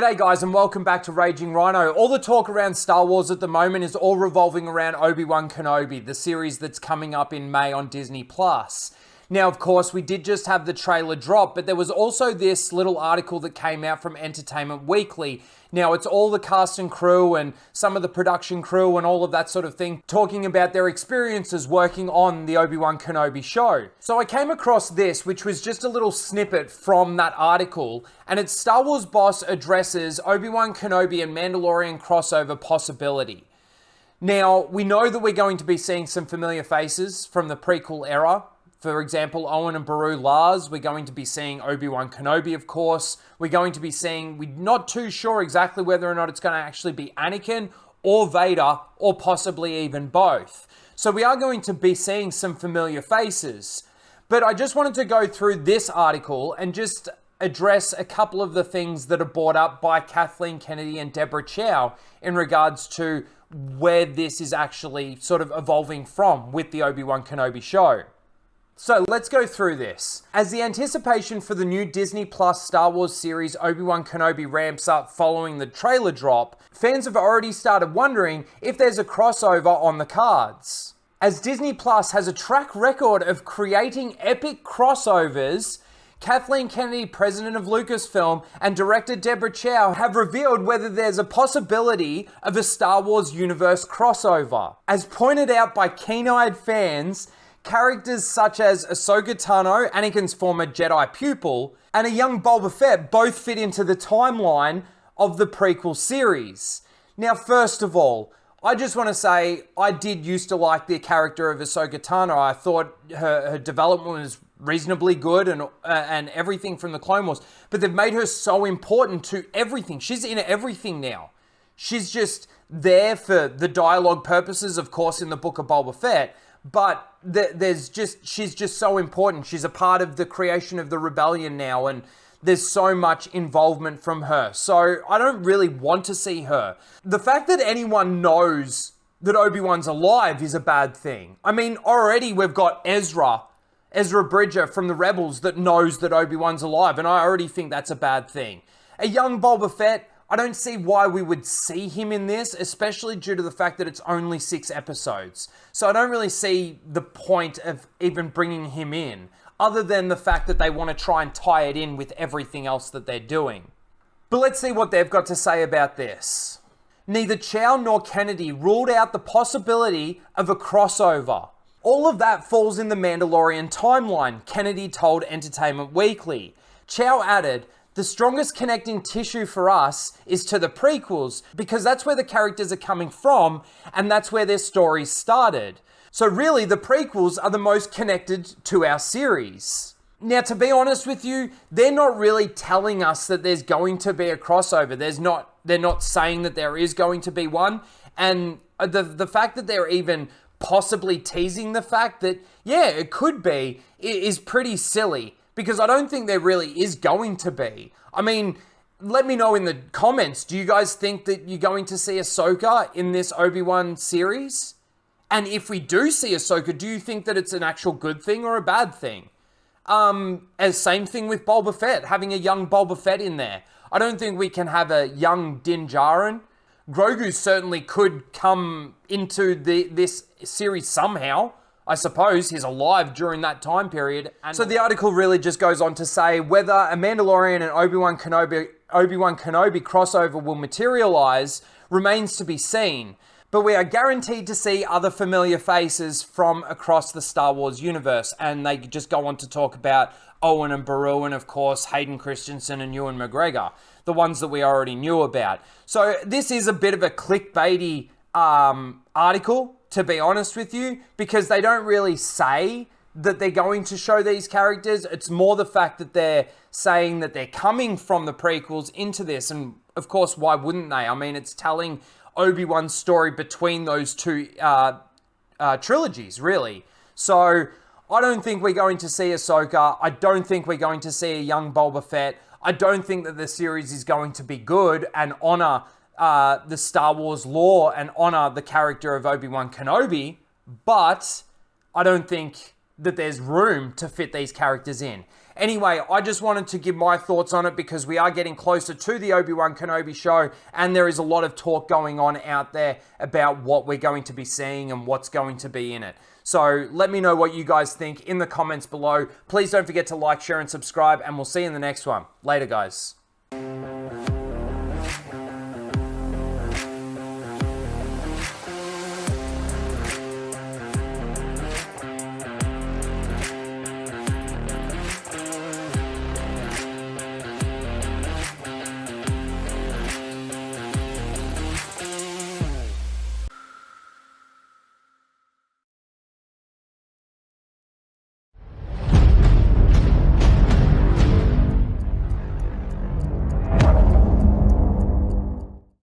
G'day guys and welcome back to Raging Ryno. All the talk around Star Wars at the moment is all revolving around Obi-Wan Kenobi, the series that's coming up in May on Disney+. Now, of course, we did just have the trailer drop, but there was also this little article that came out from Entertainment Weekly. Now, it's all the cast and crew and some of the production crew and all of that sort of thing talking about their experiences working on the Obi-Wan Kenobi show. So I came across this, which was just a little snippet from that article, and it's Star Wars boss addresses Obi-Wan Kenobi and Mandalorian crossover possibility. Now, we know that we're going to be seeing some familiar faces from the prequel era. For example, Owen and Beru Lars. We're going to be seeing Obi-Wan Kenobi, of course. We're going to be seeing, we're not too sure exactly whether or not it's going to actually be Anakin or Vader or possibly even both. So we are going to be seeing some familiar faces. But I just wanted to go through this article and just address a couple of the things that are brought up by Kathleen Kennedy and Deborah Chow in regards to where this is actually sort of evolving from with the Obi-Wan Kenobi show. So let's go through this. As the anticipation for the new Disney Plus Star Wars series Obi-Wan Kenobi ramps up following the trailer drop, fans have already started wondering if there's a crossover on the cards. As Disney Plus has a track record of creating epic crossovers, Kathleen Kennedy, president of Lucasfilm, and director Deborah Chow have revealed whether there's a possibility of a Star Wars universe crossover. As pointed out by keen-eyed fans, characters such as Ahsoka Tano, Anakin's former Jedi pupil, and a young Boba Fett both fit into the timeline of the prequel series. Now, first of all, I just want to say I did used to like the character of Ahsoka Tano. I thought her development was reasonably good and everything from the Clone Wars, but they've made her so important to everything. She's in everything now. She's just there for the dialogue purposes, of course, in the Book of Boba Fett. But she's just so important. She's a part of the creation of the rebellion now, and there's so much involvement from her. So I don't really want to see her. The fact that anyone knows that Obi-Wan's alive is a bad thing. I mean, already we've got Ezra Bridger from the Rebels that knows that Obi-Wan's alive, and I already think that's a bad thing. A young Boba Fett, I don't see why we would see him in this, especially due to the fact that it's only 6 episodes. So I don't really see the point of even bringing him in, other than the fact that they want to try and tie it in with everything else that they're doing. But let's see what they've got to say about this. Neither Chow nor Kennedy ruled out the possibility of a crossover. All of that falls in the Mandalorian timeline, Kennedy told Entertainment Weekly. Chow added, "The strongest connecting tissue for us is to the prequels because that's where the characters are coming from and that's where their stories started. So really, the prequels are the most connected to our series." Now, to be honest with you, they're not really telling us that there's going to be a crossover. They're not saying that there is going to be one. And the fact that they're even possibly teasing the fact that, yeah, it could be, is pretty silly. Because I don't think there really is going to be. I mean, let me know in the comments, do you guys think that you're going to see Ahsoka in this Obi-Wan series? And if we do see Ahsoka, do you think that it's an actual good thing or a bad thing? Same thing with Boba Fett, having a young Boba Fett in there. I don't think we can have a young Din Djarin. Grogu certainly could come into this series somehow. I suppose he's alive during that time period. And so the article really just goes on to say whether a Mandalorian and Obi-Wan Kenobi crossover will materialize remains to be seen. But we are guaranteed to see other familiar faces from across the Star Wars universe. And they just go on to talk about Owen and Beru and, of course, Hayden Christensen and Ewan McGregor, the ones that we already knew about. So this is a bit of a clickbaity article, to be honest with you, because they don't really say that they're going to show these characters. It's more the fact that they're saying that they're coming from the prequels into this. And of course, why wouldn't they? I mean, it's telling Obi-Wan's story between those two trilogies, really. So I don't think we're going to see Ahsoka. I don't think we're going to see a young Boba Fett. I don't think that the series is going to be good and honor the Star Wars lore and honor the character of Obi-Wan Kenobi, but I don't think that there's room to fit these characters in. Anyway, I just wanted to give my thoughts on it because we are getting closer to the Obi-Wan Kenobi show, and there is a lot of talk going on out there about what we're going to be seeing and what's going to be in it. So let me know what you guys think in the comments below. Please don't forget to like, share, and subscribe, and we'll see you in the next one. Later, guys.